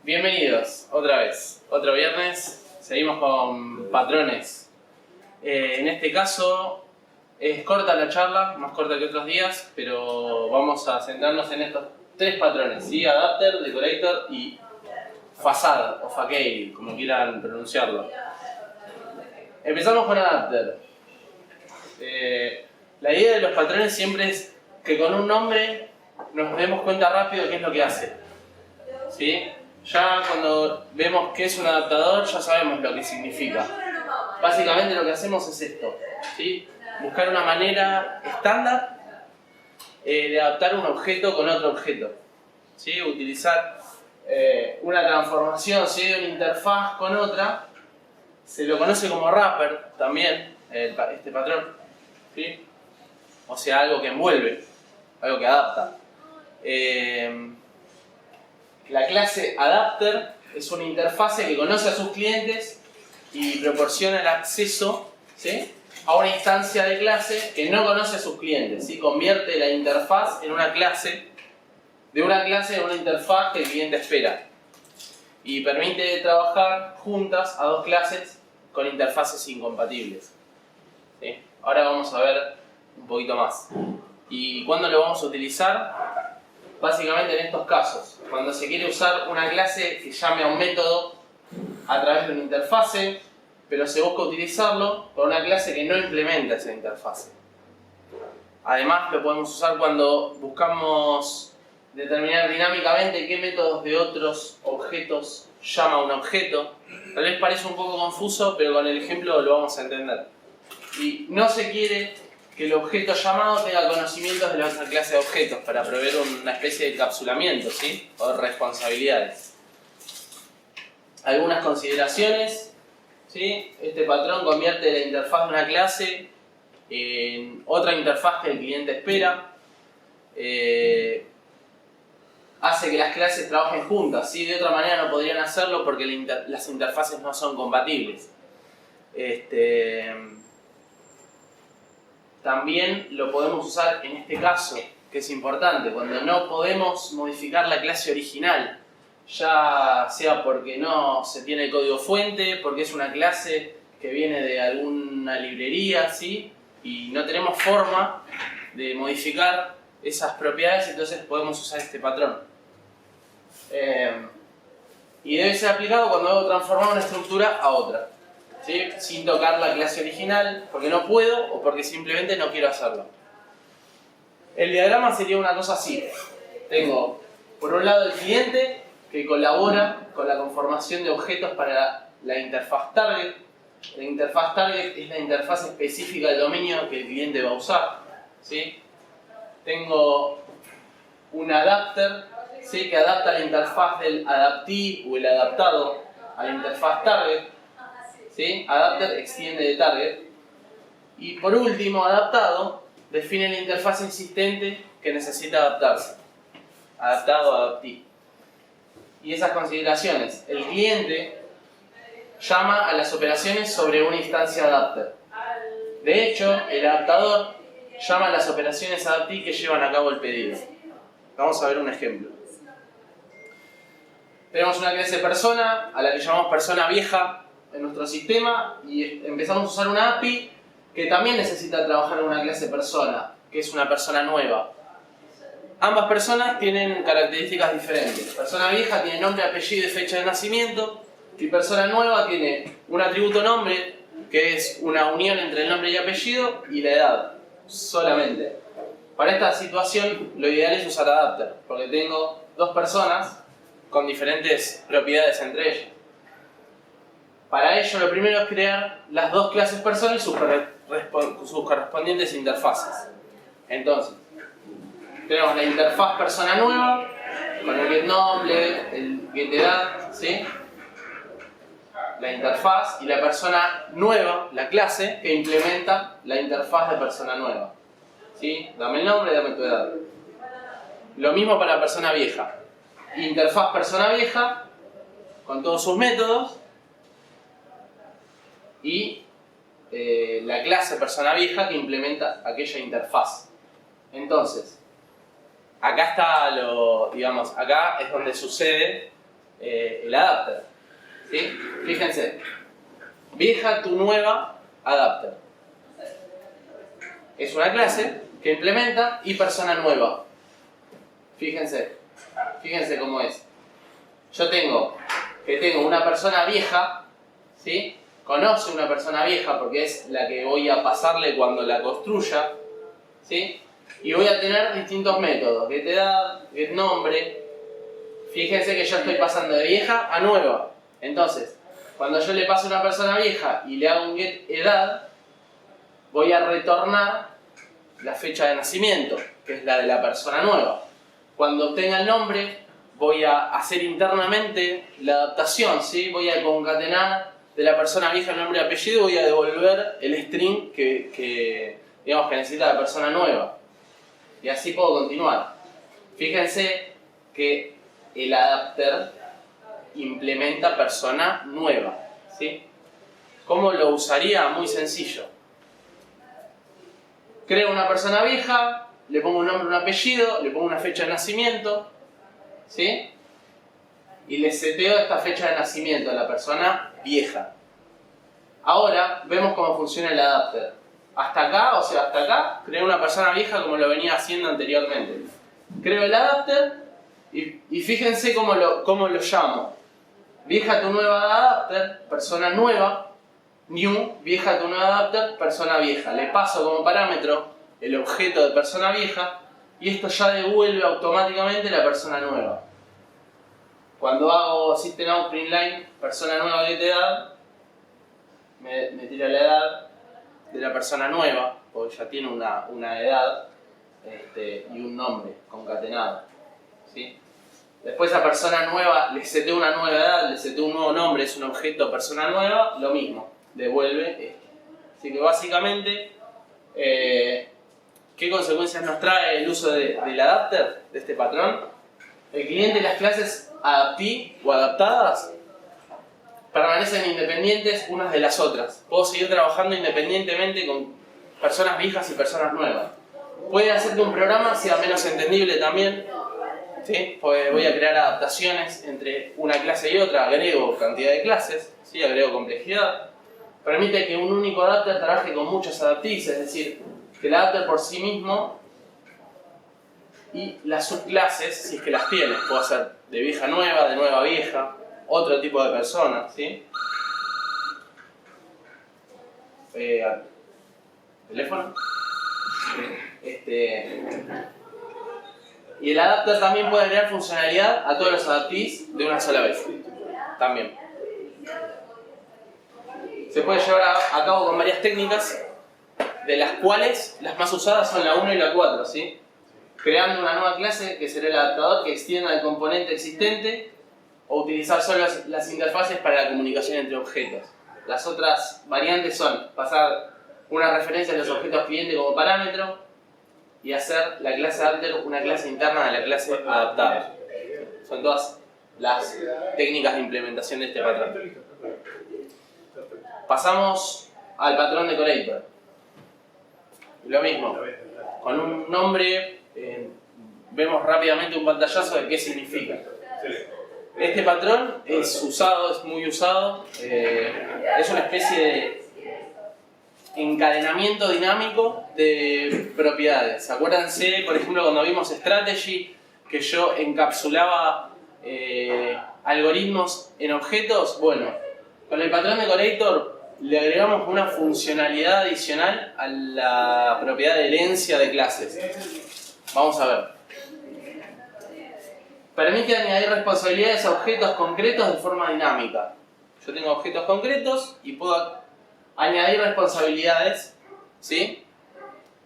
Bienvenidos otra vez, otro viernes, seguimos con patrones. En este caso es corta la charla, más corta que otros días, pero vamos a centrarnos en estos tres patrones, ¿sí? Adapter, Decorator y Facade o Facade, como quieran pronunciarlo. Empezamos con Adapter. La idea de los patrones siempre es que con un nombre nos demos cuenta rápido de qué es lo que hace, ¿sí? Ya cuando vemos que es un adaptador ya sabemos lo que significa. Básicamente lo que hacemos es esto, ¿sí? Buscar una manera estándar de adaptar un objeto con otro objeto, ¿sí? Utilizar una transformación, ¿sí? De una interfaz con otra. Se lo conoce como wrapper también, este patrón, ¿sí? O sea, algo que envuelve, algo que adapta. La clase Adapter es una interfase que conoce a sus clientes y proporciona el acceso, ¿sí? A una instancia de clase que no conoce a sus clientes, ¿sí? Convierte la interfaz en una clase, de una clase en una interfaz que el cliente espera. Y permite trabajar juntas a dos clases con interfaces incompatibles, ¿sí? Ahora vamos a ver un poquito más. ¿Y cuándo lo vamos a utilizar? Básicamente en estos casos, cuando se quiere usar una clase que llame a un método a través de una interfase, pero se busca utilizarlo con una clase que no implementa esa interfase. Además lo podemos usar cuando buscamos determinar dinámicamente qué métodos de otros objetos llama a un objeto. Tal vez parece un poco confuso, pero con el ejemplo lo vamos a entender. Y no se quiere que el objeto llamado tenga conocimientos de la otra clase de objetos para proveer una especie de encapsulamiento, ¿sí? O responsabilidades. Algunas consideraciones, ¿sí? Este patrón convierte la interfaz de una clase en otra interfaz que el cliente espera. Hace que las clases trabajen juntas, ¿sí? De otra manera no podrían hacerlo porque las interfaces no son compatibles. También lo podemos usar en este caso, que es importante, cuando no podemos modificar la clase original, ya sea porque no se tiene el código fuente, porque es una clase que viene de alguna librería, ¿sí? Y no tenemos forma de modificar esas propiedades, entonces podemos usar este patrón. Y debe ser aplicado cuando debo transformar una estructura a otra, ¿sí? Sin tocar la clase original, porque no puedo o porque simplemente no quiero hacerlo. El diagrama sería una cosa así. Tengo, por un lado, el cliente que colabora con la conformación de objetos para la interfaz target. La interfaz target es la interfaz específica del dominio que el cliente va a usar, ¿sí? Tengo un adapter, ¿sí? Que adapta la interfaz del adaptee o el adaptado a la interfaz target, ¿sí? Adapter extiende de target. Y por último, adaptado define la interfaz existente que necesita adaptarse. Adaptado, adaptee. Y esas consideraciones. El cliente llama a las operaciones sobre una instancia adapter. De hecho, el adaptador llama a las operaciones adaptee que llevan a cabo el pedido. Vamos a ver un ejemplo. Tenemos una clase persona a la que llamamos persona vieja en nuestro sistema y empezamos a usar una API que también necesita trabajar en una clase persona, que es una persona nueva. Ambas personas tienen características diferentes. Persona vieja tiene nombre, apellido y fecha de nacimiento, y persona nueva tiene un atributo nombre, que es una unión entre el nombre y apellido, y la edad, solamente. Para esta situación lo ideal es usar adapter, porque tengo dos personas con diferentes propiedades entre ellas. Para ello lo primero es crear las dos clases persona y sus correspondientes interfaces. Entonces, tenemos la interfaz persona nueva, con el getNombre, el getEdad, ¿sí? La interfaz, y la persona nueva, la clase, que implementa la interfaz de persona nueva, ¿sí? Dame el nombre, dame tu edad. Lo mismo para la persona vieja. Interfaz persona vieja, con todos sus métodos, y la clase persona vieja que implementa aquella interfaz. Entonces, acá está acá es donde sucede el adapter. ¿Sí? Fíjense, vieja tu nueva adapter. Es una clase que implementa y persona nueva. Fíjense cómo es. Yo tengo una persona vieja, ¿sí? Conoce una persona vieja porque es la que voy a pasarle cuando la construya, ¿sí? Y voy a tener distintos métodos, getEdad, getNombre. Fíjense que yo estoy pasando de vieja a nueva. Entonces, cuando yo le paso a una persona vieja y le hago un getEdad, voy a retornar la fecha de nacimiento, que es la de la persona nueva. Cuando obtenga el nombre, voy a hacer internamente la adaptación, ¿sí? Voy a concatenar de la persona vieja el nombre y apellido y voy a devolver el string que necesita la persona nueva. Y así puedo continuar. Fíjense que el adapter implementa persona nueva, ¿sí? ¿Cómo lo usaría? Muy sencillo. Creo una persona vieja, le pongo un nombre, un apellido, le pongo una fecha de nacimiento, ¿sí? Y le seteo esta fecha de nacimiento a la persona vieja. Ahora vemos cómo funciona el adapter. Hasta acá, creo una persona vieja como lo venía haciendo anteriormente. Creo el adapter y fíjense cómo lo llamo. Vieja tu nueva adapter, persona nueva. New, vieja tu nueva adapter, persona vieja. Le paso como parámetro el objeto de persona vieja y esto ya devuelve automáticamente la persona nueva. Cuando hago system.out.println persona nueva getEdad, me tira la edad de la persona nueva, porque ya tiene una edad y un nombre concatenado, ¿sí? Después a persona nueva le seteo una nueva edad, le seteo un nuevo nombre, es un objeto persona nueva, lo mismo, devuelve esto. Así que básicamente, ¿qué consecuencias nos trae el uso del adapter, de este patrón? El cliente y las clases adaptee o adaptadas permanecen independientes unas de las otras. Puedo seguir trabajando independientemente con personas viejas y personas nuevas. Puede hacer que un programa sea menos entendible también, ¿sí? Porque voy a crear adaptaciones entre una clase y otra, agrego cantidad de clases, ¿sí? Agrego complejidad. Permite que un único adapter trabaje con muchos adaptees, es decir, que el adapter por sí mismo y las subclases, si es que las tiene, puedo hacer de vieja nueva, de nueva vieja, otro tipo de persona, ¿sí? ¿Teléfono? Y el adapter también puede agregar funcionalidad a todos los adaptees de una sola vez. También. Se puede llevar a cabo con varias técnicas, de las cuales las más usadas son la 1 y la 4, ¿sí? Creando una nueva clase que será el adaptador que extienda el componente existente o utilizar solo las interfaces para la comunicación entre objetos. Las otras variantes son pasar una referencia a los objetos cliente como parámetro y hacer la clase adapter una clase interna de la clase adaptada. Son todas las técnicas de implementación de este patrón. Pasamos al patrón decorator. Lo mismo, con un nombre vemos rápidamente un pantallazo de qué significa. Este patrón es muy usado, es una especie de encadenamiento dinámico de propiedades. Acuérdense, por ejemplo, cuando vimos Strategy, que yo encapsulaba algoritmos en objetos. Bueno, con el patrón decorator le agregamos una funcionalidad adicional a la propiedad de herencia de clases. Vamos a ver. Permite añadir responsabilidades a objetos concretos de forma dinámica. Yo tengo objetos concretos y puedo añadir responsabilidades, ¿sí?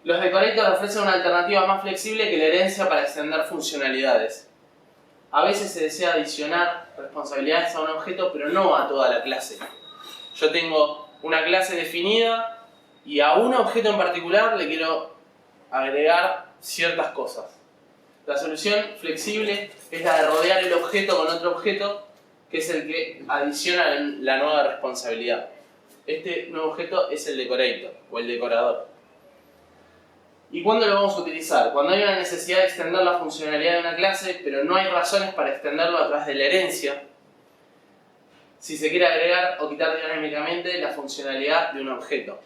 Los decorators ofrecen una alternativa más flexible que la herencia para extender funcionalidades. A veces se desea adicionar responsabilidades a un objeto, pero no a toda la clase. Yo tengo una clase definida y a un objeto en particular le quiero agregar ciertas cosas. La solución flexible es la de rodear el objeto con otro objeto, que es el que adiciona la nueva responsabilidad. Este nuevo objeto es el decorator o el decorador. ¿Y cuándo lo vamos a utilizar? Cuando hay una necesidad de extender la funcionalidad de una clase, pero no hay razones para extenderlo a través de la herencia. si se quiere agregar o quitar dinámicamente la funcionalidad de un objeto.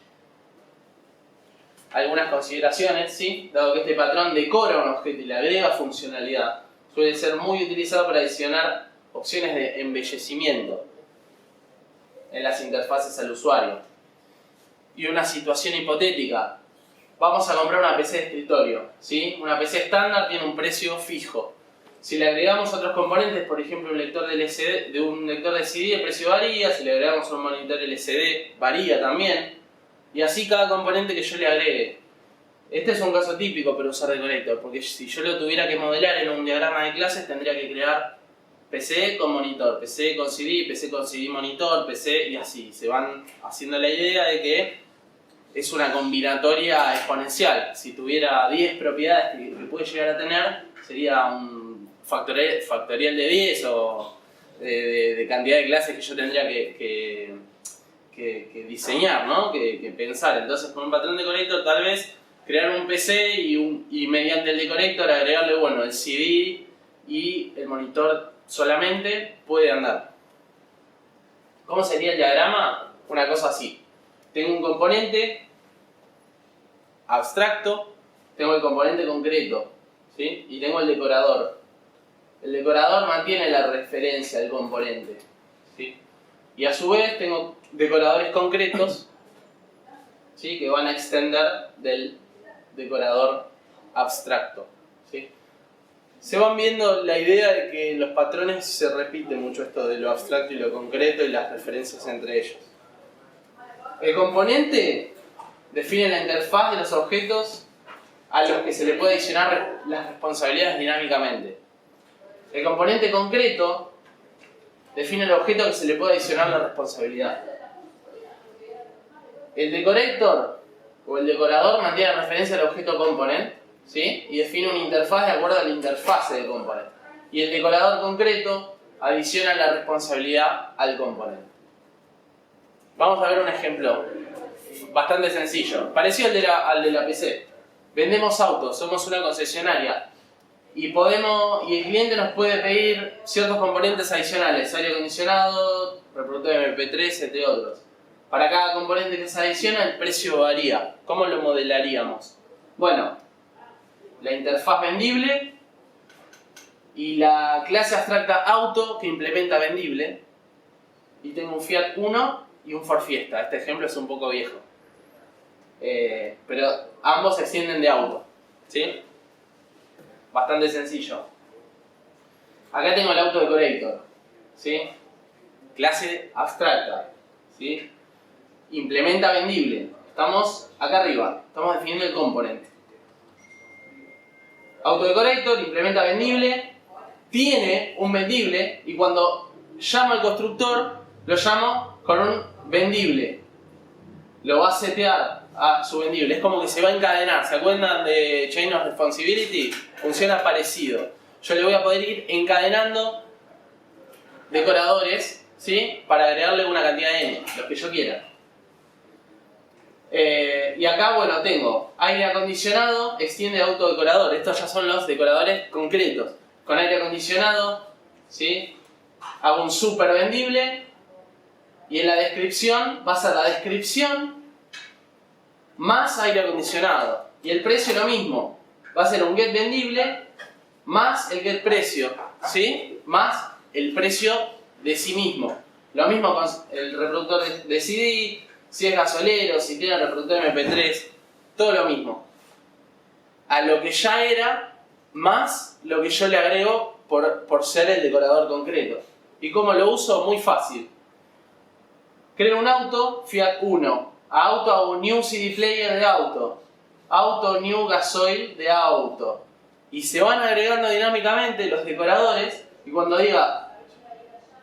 Algunas consideraciones, ¿sí? Dado que este patrón decora un objeto y le agrega funcionalidad, suele ser muy utilizado para adicionar opciones de embellecimiento en las interfaces al usuario. Y una situación hipotética: vamos a comprar una PC de escritorio, ¿sí? Una PC estándar tiene un precio fijo. Si le agregamos otros componentes, por ejemplo un lector de LCD, de un lector de CD, el precio varía. Si le agregamos un monitor LCD, varía también. Y así cada componente que yo le agregue. Este es un caso típico para usar Decorator, porque si yo lo tuviera que modelar en un diagrama de clases, tendría que crear PC con monitor, PC con CD monitor, PC, y así. Se van haciendo la idea de que es una combinatoria exponencial. Si tuviera 10 propiedades que puede llegar a tener, sería un factorial de 10 o de cantidad de clases que yo tendría que diseñar, ¿no? que pensar. Entonces, con un patrón decorator, tal vez crear un PC y mediante el decorator agregarle, bueno, el CD y el monitor solamente, puede andar. ¿Cómo sería el diagrama? Una cosa así. Tengo un componente abstracto, tengo el componente concreto, ¿sí? Y tengo el decorador. El decorador mantiene la referencia al componente, ¿sí? Y a su vez tengo decoradores concretos, ¿sí? Que van a extender del decorador abstracto, ¿sí? Se van viendo la idea de que los patrones se repiten mucho, esto de lo abstracto y lo concreto y las referencias entre ellos. El componente define la interfaz de los objetos a los que se le puede adicionar las responsabilidades dinámicamente. El componente concreto define el objeto que se le puede adicionar la responsabilidad. El decorator o el decorador mantiene la referencia al objeto component, ¿sí? Y define una interfaz de acuerdo a la interfase del componente. Y el decorador concreto adiciona la responsabilidad al componente. Vamos a ver un ejemplo bastante sencillo, parecido al de la PC. Vendemos autos, somos una concesionaria y el cliente nos puede pedir ciertos componentes adicionales, aire acondicionado, reproductor MP3, entre otros. Para cada componente que se adiciona, el precio varía. ¿Cómo lo modelaríamos? Bueno, la interfaz vendible y la clase abstracta auto que implementa vendible, y tengo un Fiat Uno y un Ford Fiesta. Este ejemplo es un poco viejo, pero ambos se extienden de auto, ¿sí? Bastante sencillo. Acá tengo el auto decorator, ¿sí? Clase abstracta, ¿sí? Implementa vendible. Estamos acá arriba, estamos definiendo el componente. Auto decorator implementa vendible, tiene un vendible, y cuando llamo al constructor lo llamo con un vendible. Lo va a setear a su vendible. Es como que se va a encadenar. ¿Se acuerdan de Chain of Responsibility? Funciona parecido. Yo le voy a poder ir encadenando decoradores, ¿sí? Para agregarle una cantidad de n, los que yo quiera. Y acá, bueno, tengo aire acondicionado, extiende autodecorador. Estos ya son los decoradores concretos. Con aire acondicionado, ¿sí? Hago un super vendible. Y en la descripción va a ser la descripción más aire acondicionado. Y el precio lo mismo. Va a ser un get vendible más el get precio, ¿sí? Más el precio de sí mismo. Lo mismo con el reproductor de CD, si es gasolero, si tiene reproductor MP3, todo lo mismo. A lo que ya era, más lo que yo le agrego por ser el decorador concreto. ¿Y cómo lo uso? Muy fácil. Creo un auto, Fiat Uno. A auto hago new CD player de auto. Auto new gasoil de auto. Y se van agregando dinámicamente los decoradores. Y cuando diga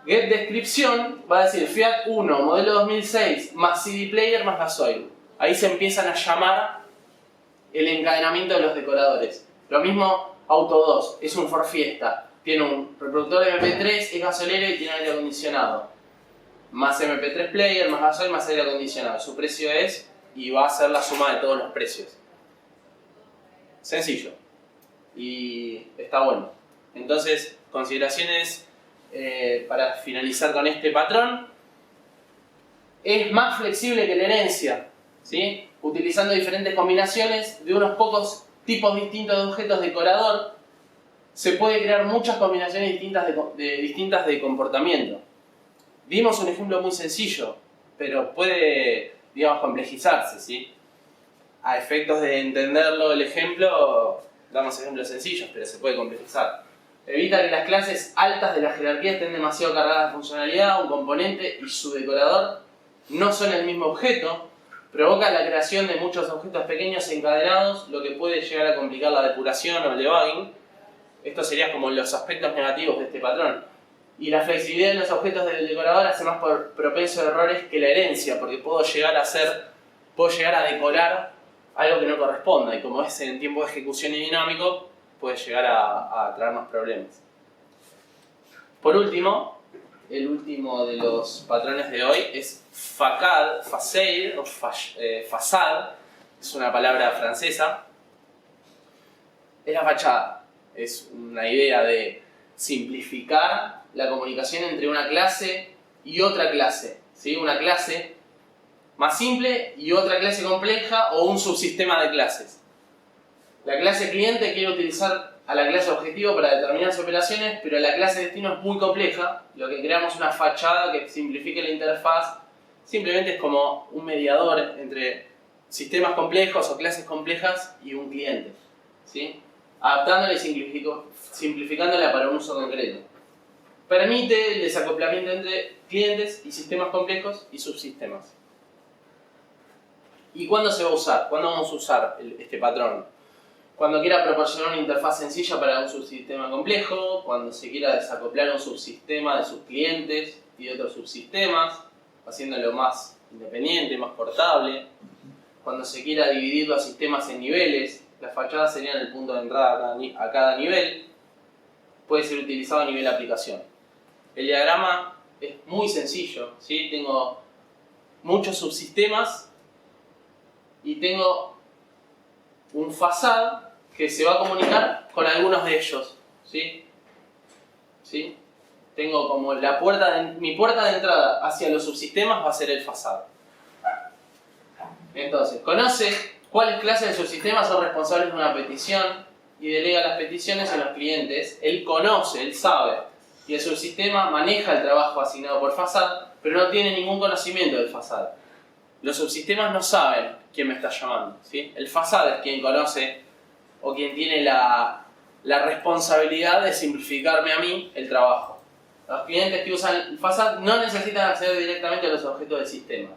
get descripción, va a decir Fiat Uno, modelo 2006, más CD player más gasoil. Ahí se empiezan a llamar el encadenamiento de los decoradores. Lo mismo Auto 2, es un Ford Fiesta. Tiene un reproductor de MP3, es gasolero y tiene aire acondicionado. Más MP3 player, más gasoil, más aire acondicionado. Su precio es, y va a ser la suma de todos los precios. Sencillo. Y está bueno. Entonces, consideraciones para finalizar con este patrón, es más flexible que la herencia, ¿sí? Utilizando diferentes combinaciones de unos pocos tipos distintos de objetos decorador, se puede crear muchas combinaciones distintas de comportamiento. Vimos un ejemplo muy sencillo, pero puede, digamos, complejizarse, ¿sí? A efectos de entenderlo el ejemplo, damos ejemplos sencillos, pero se puede complejizar. Evita que las clases altas de la jerarquía estén demasiado cargadas de funcionalidad, un componente y su decorador no son el mismo objeto, provoca la creación de muchos objetos pequeños encadenados, lo que puede llegar a complicar la depuración o el debugging. Estos serían como los aspectos negativos de este patrón. Y la flexibilidad de los objetos del decorador hace más propenso a errores que la herencia, porque puedo llegar a decorar algo que no corresponda, y como es en tiempo de ejecución y dinámico, puede llegar a traernos problemas. Por último, el último de los patrones de hoy es facade, es una palabra francesa. Es la fachada, es una idea de simplificar la comunicación entre una clase y otra clase, ¿sí? Una clase más simple y otra clase compleja o un subsistema de clases. La clase cliente quiere utilizar a la clase objetivo para determinadas operaciones, pero la clase destino es muy compleja, lo que creamos una fachada que simplifique la interfaz. Simplemente es como un mediador entre sistemas complejos o clases complejas y un cliente, ¿sí? Adaptándola y simplificándola para un uso concreto. Permite el desacoplamiento entre clientes y sistemas complejos y subsistemas. ¿Y cuándo se va a usar? ¿Cuándo vamos a usar este patrón? Cuando quiera proporcionar una interfaz sencilla para un subsistema complejo, cuando se quiera desacoplar un subsistema de sus clientes y de otros subsistemas, haciéndolo más independiente, más portable, cuando se quiera dividir los sistemas en niveles, las fachadas serían el punto de entrada a cada nivel, puede ser utilizado a nivel de aplicación. El diagrama es muy sencillo, ¿sí? Tengo muchos subsistemas y tengo un facade que se va a comunicar con algunos de ellos, ¿sí? ¿Sí? Tengo como mi puerta de entrada hacia los subsistemas va a ser el facade. Entonces, conoce cuáles clases de subsistemas son responsables de una petición y delega las peticiones a los clientes. Él conoce, él sabe. Y el subsistema maneja el trabajo asignado por facade, pero no tiene ningún conocimiento del facade. Los subsistemas no saben quién me está llamando, ¿sí? El facade es quien conoce o quien tiene la responsabilidad de simplificarme a mí el trabajo. Los clientes que usan el facade no necesitan acceder directamente a los objetos del sistema.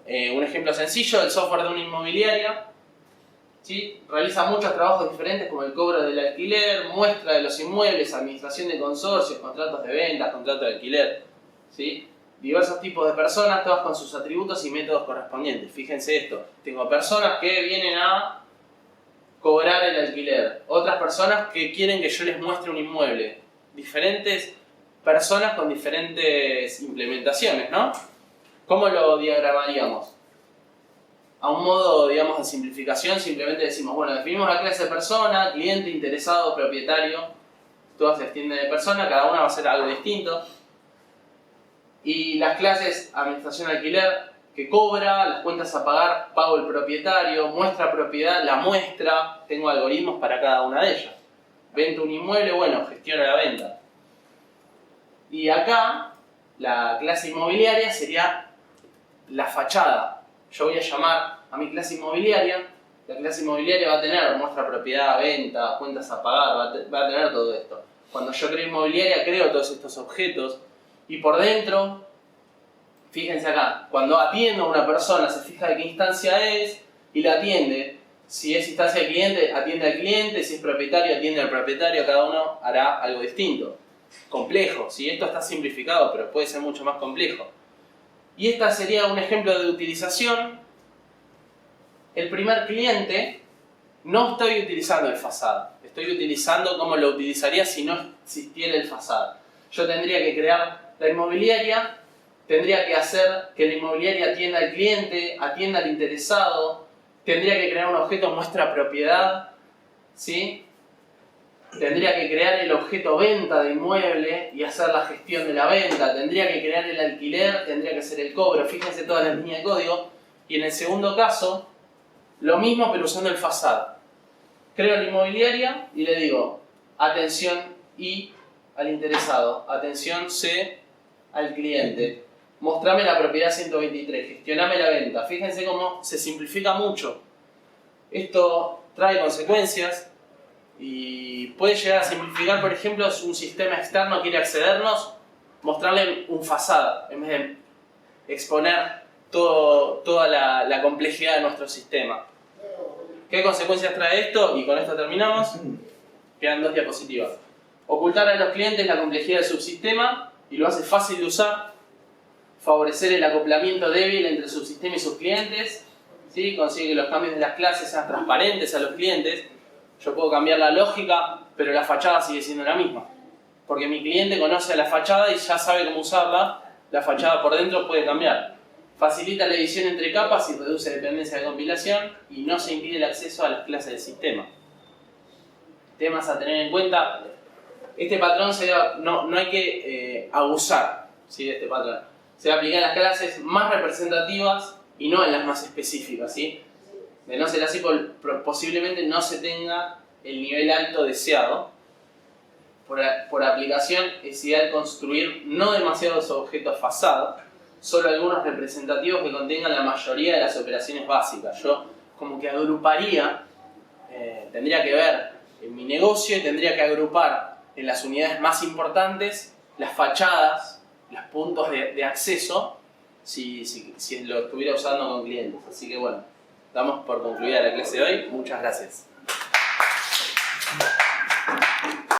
Un ejemplo sencillo, el software de una inmobiliaria, ¿sí? Realiza muchos trabajos diferentes como el cobro del alquiler, muestra de los inmuebles, administración de consorcios, contratos de ventas, contratos de alquiler, ¿sí? Diversos tipos de personas, todas con sus atributos y métodos correspondientes. Fíjense esto, tengo personas que vienen a cobrar el alquiler, otras personas que quieren que yo les muestre un inmueble, diferentes personas con diferentes implementaciones, ¿no? ¿Cómo lo diagramaríamos? A un modo, digamos, de simplificación, simplemente decimos, bueno, definimos la clase de persona, cliente, interesado, propietario, todas se extienden de persona, cada una va a ser algo distinto. Y las clases administración alquiler, que cobra, las cuentas a pagar, pago el propietario, muestra propiedad, la muestra, tengo algoritmos para cada una de ellas. Vendo un inmueble, bueno, gestiono la venta. Y acá, la clase inmobiliaria sería la fachada. Yo voy a llamar a mi clase inmobiliaria, la clase inmobiliaria va a tener muestra propiedad, venta, cuentas a pagar, va a tener todo esto. Cuando yo creo inmobiliaria, creo todos estos objetos. Y por dentro, fíjense acá, cuando atiendo a una persona se fija de qué instancia es y la atiende. Si es instancia de cliente, atiende al cliente, si es propietario, atiende al propietario, cada uno hará algo distinto. Complejo, ¿sí? Esto está simplificado, pero puede ser mucho más complejo. Y esta sería un ejemplo de utilización. El primer cliente, no estoy utilizando el facade, estoy utilizando como lo utilizaría si no existiera el facade. Yo tendría que crear la inmobiliaria, tendría que hacer que la inmobiliaria atienda al cliente, atienda al interesado, tendría que crear un objeto muestra propiedad, ¿sí? tendría que crear el objeto venta de inmueble y hacer la gestión de la venta, tendría que crear el alquiler, tendría que hacer el cobro, fíjense todas las líneas de código. Y en el segundo caso, lo mismo pero usando el fasad. Creo la inmobiliaria y le digo, atención I al interesado, atención C al cliente, mostrame la propiedad 123, gestioname la venta. Fíjense cómo se simplifica mucho. Esto trae consecuencias y puede llegar a simplificar, por ejemplo, si un sistema externo quiere accedernos, mostrarle un fasad en vez de exponer toda la complejidad de nuestro sistema. ¿Qué consecuencias trae esto? Y con esto terminamos. Quedan 2 diapositivas. Ocultar a los clientes la complejidad del subsistema y lo hace fácil de usar. Favorecer el acoplamiento débil entre el subsistema y sus clientes. ¿Sí? Consigue que los cambios de las clases sean transparentes a los clientes. Yo puedo cambiar la lógica, pero la fachada sigue siendo la misma. Porque mi cliente conoce a la fachada y ya sabe cómo usarla. La fachada por dentro puede cambiar. Facilita la edición entre capas y reduce dependencia de compilación y no se impide el acceso a las clases del sistema. Temas a tener en cuenta. Este patrón no hay que abusar, ¿sí?, de este patrón. Se va a aplicar en las clases más representativas y no en las más específicas, ¿sí? De no ser así, posiblemente no se tenga el nivel alto deseado. Por aplicación es ideal construir no demasiados objetos fasados, solo algunos representativos que contengan la mayoría de las operaciones básicas. Yo como que agruparía, tendría que ver en mi negocio y tendría que agrupar en las unidades más importantes las fachadas, los puntos de acceso, si lo estuviera usando con clientes. Así que bueno, damos por concluida la clase de hoy. Muchas gracias.